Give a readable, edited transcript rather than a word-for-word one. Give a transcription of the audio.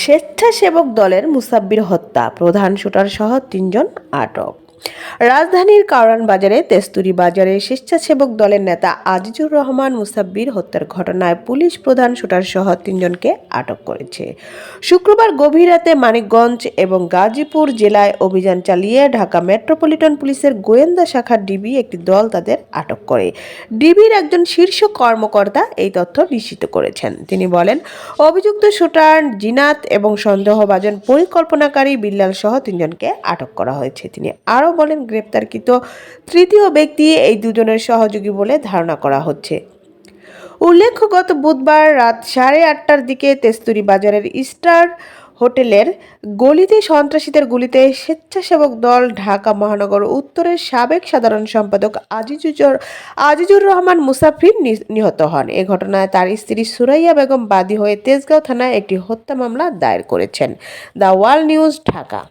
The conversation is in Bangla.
স্বেচ্ছাসেবক দলের মুসাব্বির হত্যা, প্রধান শুটার সহ ৩ জন আটক। রাজধানীর কারওয়ান বাজারে তেস্তুরি বাজারে স্বেচ্ছাসেবক দলের নেতা আজিজুর রহমান মুসাব্বির হত্যার ঘটনায় পুলিশ প্রধান শুটার সহ ৩ জনকে আটক করেছে। শুক্রবার গভীর রাতে মানিকগঞ্জ এবং গাজীপুর জেলায় অভিযান চালিয়ে ঢাকা মেট্রোপলিটন পুলিশের গোয়েন্দা শাখার ডিবি একটি দল তাদের আটক করে। ডিবির একজন শীর্ষ কর্মকর্তা এই তথ্য নিশ্চিত করেছেন। তিনি বলেন, অভিযুক্ত শুটার জিনাত এবং সন্দেহভাজন পরিকল্পনাকারী বিল্লাল সহ ৩ জনকে আটক করা হয়েছে। তিনি আরও বলেন, গ্রেপ্তারকৃত তৃতীয় ব্যক্তি এই দুজনের সহযোগী বলে ধারণা করা হচ্ছে। উল্লেখ্য, গত বুধবার রাত 8:30টার দিকে তেস্তুরি বাজারের স্টার হোটেলের গলিতে সন্ত্রাসীদের গুলিতে স্বেচ্ছাসেবক দল ঢাকা মহানগর উত্তরের সাবেক সাধারণ সম্পাদক আজিজুর রহমান মুসাফির নিহত হন। এ ঘটনায় তার স্ত্রী সুরাইয়া বেগম বাদী হয়ে তেজগাঁও থানায় একটি হত্যা মামলা দায়ের করেছেন। The wall news, Dhaka.